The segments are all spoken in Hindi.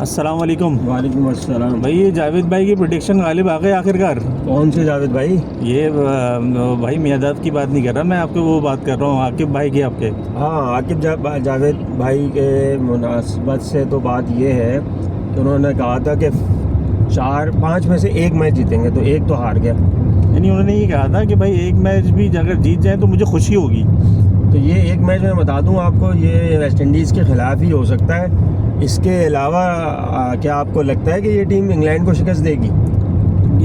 अस्सलाम वालेकुम। वालेकुम अस्सलाम। भाई ये जावेद भाई की प्रेडिक्शन गालिब आ गए आखिरकार। कौन से जावेद भाई? ये भाई मियादाद की बात नहीं कर रहा मैं, आपके वो बात कर रहा हूँ आकिब भाई की आपके। हाँ, जावेद भाई के मुनासबत से तो बात ये है कि उन्होंने कहा था कि 4-5 में से एक मैच जीतेंगे, तो एक तो हार गया। यानी उन्होंने ये कहा था कि भाई एक मैच भी अगर जीत जाए तो मुझे खुशी होगी। तो ये एक मैच मैं बता दूं आपको, ये वेस्ट इंडीज़ के ख़िलाफ़ ही हो सकता है। इसके अलावा क्या आपको लगता है कि ये टीम इंग्लैंड को शिकस्त देगी?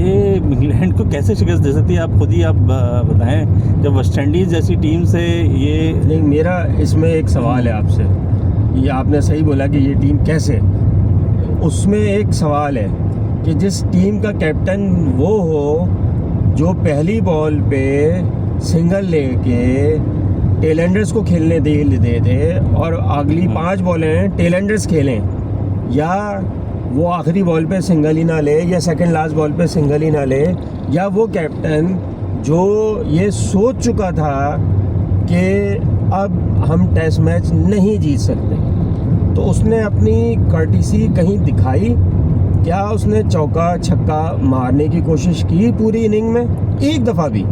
ये इंग्लैंड को कैसे शिकस्त दे सकती है, आप खुद ही आप बताएं। जब वेस्ट इंडीज़ जैसी टीम से ये नहीं, मेरा इसमें एक सवाल है आपसे। ये आपने सही बोला कि ये टीम कैसे, उसमें एक सवाल है कि जिस टीम का कैप्टन वो हो जो पहली बॉल पे सिंगल लेके टेलेंडर्स को खेलने दे दे और अगली 5 बॉलें टेलेंडर्स खेलें, या वो आखिरी बॉल पे सिंगल ही ना ले या सेकंड लास्ट बॉल पे सिंगल ही ना ले, या वो कैप्टन जो ये सोच चुका था कि अब हम टेस्ट मैच नहीं जीत सकते, तो उसने अपनी कर्टिसी कहीं दिखाई? क्या उसने चौका छक्का मारने की कोशिश की पूरी इनिंग में? एक दफ़ा भी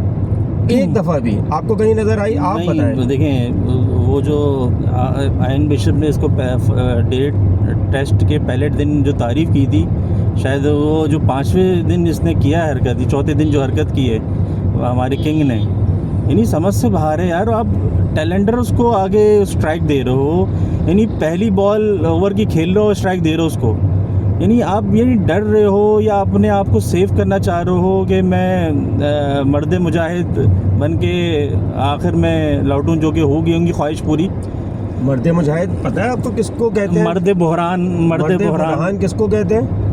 आपको कहीं नज़र आई? आप बताएं। तो देखें, वो जो आयन बिशप ने इसको टेस्ट के पहले दिन जो तारीफ़ की थी, शायद वो जो 5वें दिन इसने किया है हरकत, चौथे दिन जो हरकत की है हमारे किंग ने, यानी समझ से बाहर है यार। आप टेलेंडर उसको आगे स्ट्राइक दे रहे हो, यानी पहली बॉल ओवर की खेल रहे हो, स्ट्राइक दे रहे हो उसको, यानी आप ये डर रहे हो या अपने आप को सेव करना चाह रहे हो कि मैं मर्द मुजाहिद बन के आखिर में लौटूं, जो कि होगी उनकी ख्वाहिश पूरी। मर्द मुजाहिद पता है आपको किसको कहते हैं? मर्द बहरान किसको कहते हैं?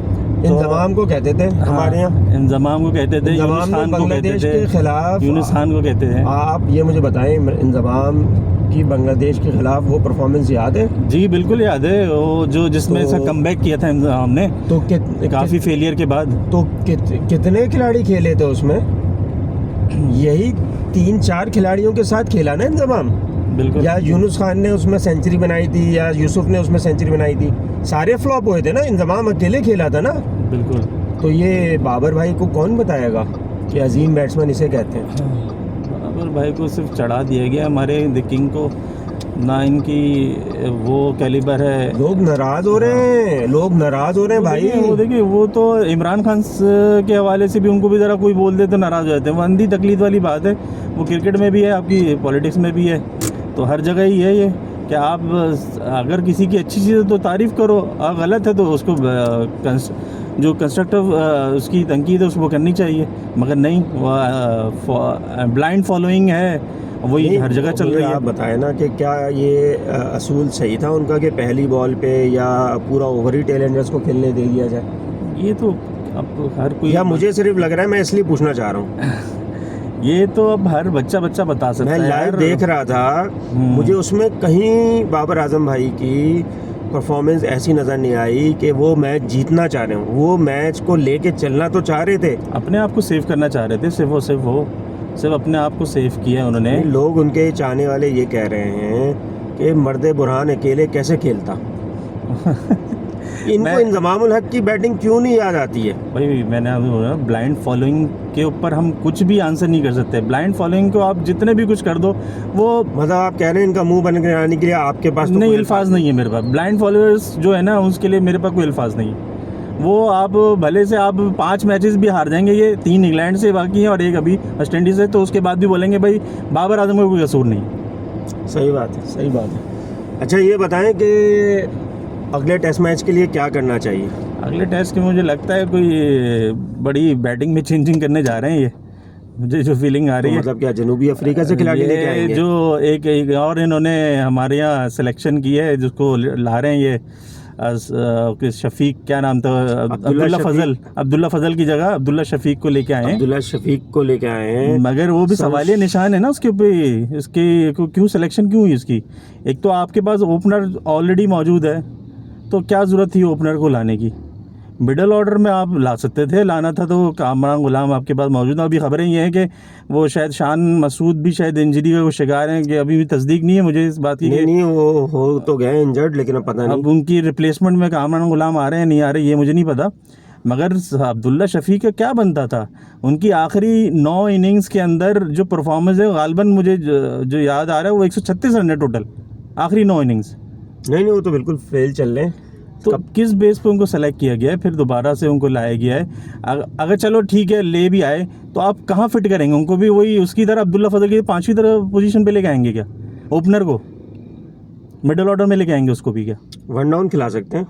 इंजमाम को कहते थे हमारे यहाँ। इंजमाम को कहते थे, इंजमाम ने बांग्लादेश के खिलाफ, यूनुस खान को कहते हैं। आप ये मुझे बताएं, इंजमाम की बांग्लादेश के खिलाफ वो परफॉर्मेंस याद है? जी बिल्कुल याद है, वो जो जिसमें ऐसा कमबैक किया था इंजमाम ने, तो काफ़ी फेलियर के बाद। तो कितने खिलाड़ी खेले थे उसमें? यही 3-4 खिलाड़ियों के साथ खेला ना इंजमाम। बिल्कुल। या यूनुस खान ने उसमें सेंचुरी बनाई थी, या यूसुफ ने उसमें सेंचुरी बनाई थी, सारे फ्लॉप हुए थे ना, इंजमाम अकेले खेला था ना। बिल्कुल। तो ये बाबर भाई को कौन बताएगा कि अजीम बैट्समैन इसे कहते हैं? बाबर भाई को सिर्फ चढ़ा दिया गया हमारे द किंग को, ना इनकी वो कैलिबर है। लोग नाराज हो रहे हैं भाई। वो देखिए, वो तो इमरान खान के हवाले से भी उनको भी ज़रा कोई बोल दे तो नाराज़ हो जाते हैं। वो अंधी तकलीद वाली बात है, वो क्रिकेट में भी है, आपकी पॉलिटिक्स में भी है, तो हर जगह ही है ये कि आप अगर किसी की अच्छी चीज़ है तो तारीफ़ करो, अगर गलत है तो उसको जो कंस्ट्रक्टिव उसकी तनकीद है उसको करनी चाहिए, मगर नहीं, ब्लाइंड फॉलोइंग है, वही हर जगह चल रही है। आप बताएं ना कि क्या ये असूल सही था उनका कि पहली बॉल पे या पूरा ओवर ही टेलेंडर्स को खेलने दे दिया जाए? ये तो अब हर कोई, या मुझे सिर्फ लग रहा है, मैं इसलिए पूछना चाह रहा हूँ। ये तो अब हर बच्चा बता सकता है। मैं लाइव देख रहा था, मुझे उसमें कहीं बाबर आजम भाई की परफॉर्मेंस ऐसी नज़र नहीं आई कि वो मैच जीतना चाह रहे हो। वो मैच को लेके चलना तो चाह रहे थे, अपने आप को सेव करना चाह रहे थे, सिर्फ अपने आप को सेव किया उन्होंने। लोग उनके चाहने वाले ये कह रहे हैं कि मर्द बुरहान अकेले कैसे खेलता। इनको इंजमामुल हक की बैटिंग क्यों नहीं याद आती है? भाई मैंने आपको बोला, ब्लाइंड फॉलोइंग के ऊपर हम कुछ भी आंसर नहीं कर सकते। ब्लाइंड फॉलोइंग को आप जितने भी कुछ कर दो, वो मतलब आप कह रहे हैं इनका मुंह बन कराने के लिए आपके पास तो नहीं, अल्फाज नहीं है मेरे पास। ब्लाइंड फॉलोअर्स जो है ना, उसके लिए मेरे पास कोई अल्फाज नहीं है। वो आप भले से आप 5 मैचेस भी हार जाएंगे, ये 3 इंग्लैंड से बाकी हैं और 1 अभी वेस्ट इंडीज़ से, तो उसके बाद भी बोलेंगे भाई बाबर आजम का कोई कसूर नहीं। सही बात है। अच्छा ये बताएं कि अगले टेस्ट मैच के लिए क्या करना चाहिए? अगले टेस्ट के मुझे लगता है कोई बड़ी बैटिंग में चेंजिंग करने जा रहे हैं ये, मुझे जो फीलिंग आ रही है। मतलब क्या जनूबी अफ्रीका से खिलाड़ी लेके आएंगे? जो एक और इन्होंने हमारे यहाँ सिलेक्शन की है, जिसको ला रहे हैं ये शफीक, क्या नाम था, अब्दुल्ला फजल की जगह अब्दुल्ला शफीक को लेके आए हैं। मगर वो भी सवालिया निशान है ना उसके ऊपर, इसके क्यों सिलेक्शन क्यों हुई इसकी? एक तो आपके पास ओपनर ऑलरेडी मौजूद है, तो क्या ज़रूरत थी ओपनर को लाने की? मिडल ऑर्डर में आप ला सकते थे, लाना था तो कामरान गुलाम आपके पास मौजूद है। अभी खबरें ये हैं कि वो शायद शान मसूद भी शायद इंजरी का शिकार हैं, कि अभी भी तस्दीक नहीं है मुझे इस बात की नहीं कि नहीं, वो हो तो गए इंजर्ड, लेकिन अब पता अब नहीं। उनकी रिप्लेसमेंट में कामरान गुलाम आ रहे हैं नहीं आ रहे ये मुझे नहीं पता। मगर अब्दुल्ला शफी का क्या बनता था, उनकी आखिरी 9 इनिंग्स के अंदर जो परफॉर्मेंस है गालिबन मुझे जो याद आ रहा है वो 136 रन है टोटल आखिरी 9 इनिंग्स। नहीं नहीं, वो तो बिल्कुल फेल चल रहे हैं। तो किस बेस पे उनको सेलेक्ट किया गया है, फिर दोबारा से उनको लाया गया है? अगर चलो ठीक है ले भी आए तो आप कहाँ फिट करेंगे उनको? भी वही उसकी तरह अब्दुल्ला फजल की 5वीं तरह पोजीशन पे लेके आएंगे क्या? ओपनर को मिडिल ऑर्डर में लेके आएंगे उसको भी क्या? वन डाउन खिला सकते हैं।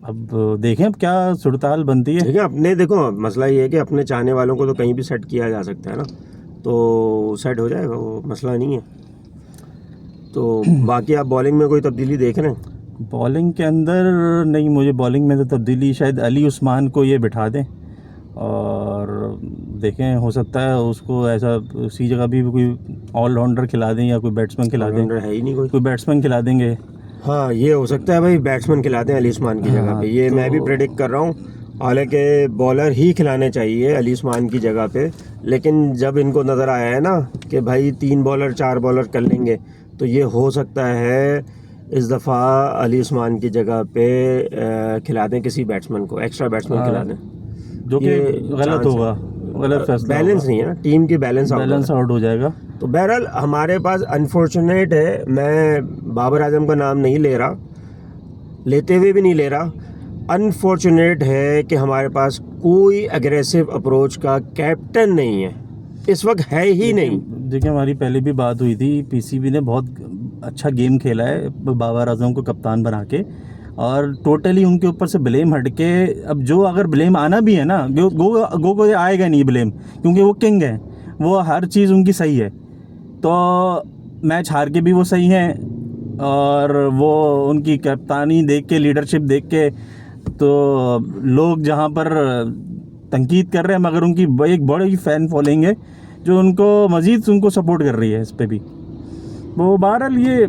अब देखें अब क्या सूरत बनती है। ठीक है, अपने देखो मसला ये है कि अपने चाहने वालों को तो कहीं भी सेट किया जा सकता है ना, तो सेट हो जाएगा, वो मसला नहीं है। तो बाकी आप बॉलिंग में कोई तब्दीली देख रहे हैं? बॉलिंग के अंदर नहीं, मुझे बॉलिंग में तो तब्दीली शायद अली उस्मान को ये बिठा दें और देखें हो सकता है उसको ऐसा उसी जगह भी कोई ऑलराउंडर खिला दें या कोई बैट्समैन खिला दें। ऑलराउंडर है ही नहीं कोई बैट्समैन खिला देंगे। हाँ, ये हो सकता है भाई, बैट्समैन खिलाते हैं अली उस्मान की जगह पे, ये मैं भी प्रेडिक्ट कर रहा हूँ। हालांकि बॉलर ही खिलाने चाहिए अली उस्मान की जगह पे, लेकिन जब इनको नज़र आया है ना कि भाई 3 बॉलर 4 बॉलर कर लेंगे, तो ये हो सकता है इस दफ़ा अली उस्मान की जगह पे खिला दें किसी बैट्समैन को, एक्स्ट्रा बैट्समैन खिला दें, जो कि गलत होगा, गलत फैसला बैलेंस नहीं है ना, टीम की बैलेंस आउट हो जाएगा। तो बहरहाल हमारे पास अनफॉर्चुनेट है, मैं बाबर आजम का नाम नहीं ले रहा, लेते हुए भी नहीं ले रहा, अनफॉर्चुनेट है कि हमारे पास कोई एग्रेसिव अप्रोच का कैप्टन नहीं है, इस वक्त है ही नहीं। देखिए हमारी पहले भी बात हुई थी, पीसीबी ने बहुत अच्छा गेम खेला है बाबर आजम को कप्तान बना के, और टोटली उनके ऊपर से ब्लेम हट के, अब जो अगर ब्लेम आना भी है ना गो को आएगा नहीं ब्लेम, क्योंकि वो किंग है, वो हर चीज़ उनकी सही है। तो मैच हार के भी वो सही हैं, और वो उनकी कप्तानी देख के, लीडरशिप देख के, तो लोग जहाँ पर तनकीद कर रहे हैं मगर उनकी एक बड़ी फ़ैन फॉलोइंग है जो उनको मज़ीद उनको सपोर्ट कर रही है इस पे भी। वो बहरहाल ये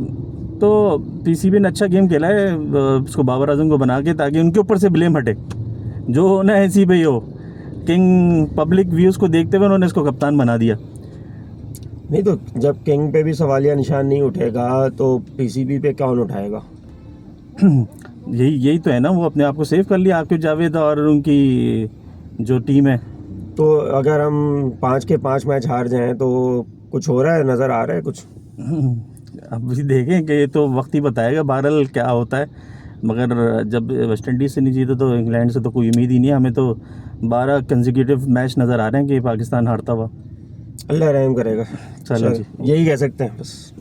तो पीसीबी ने अच्छा गेम खेला है उसको बाबर आजम को बना के, ताकि उनके ऊपर से ब्लेम हटे, जो ना ऐसी भाई हो किंग पब्लिक व्यूज़ को देखते हुए उन्होंने इसको कप्तान बना दिया। नहीं तो जब किंग पे भी सवालिया निशान नहीं उठेगा तो पीसीबी पे कौन उठाएगा? यही तो है ना, वो अपने आप को सेव कर लिया आकिब जावेद और उनकी जो टीम है। तो अगर हम 5 के 5 मैच हार जाएं तो कुछ हो रहा है, नज़र आ रहा है कुछ? अब भी देखें कि ये तो वक्त ही बताएगा बहरहाल क्या होता है, मगर जब वेस्ट इंडीज़ से नहीं जीते तो इंग्लैंड से तो कोई उम्मीद ही नहीं है। हमें तो 12 कंसेक्यूटिव मैच नज़र आ रहे हैं कि पाकिस्तान हारता हुआ। अल्लाह रहम करेगा। चलो जी, यही कह सकते हैं बस।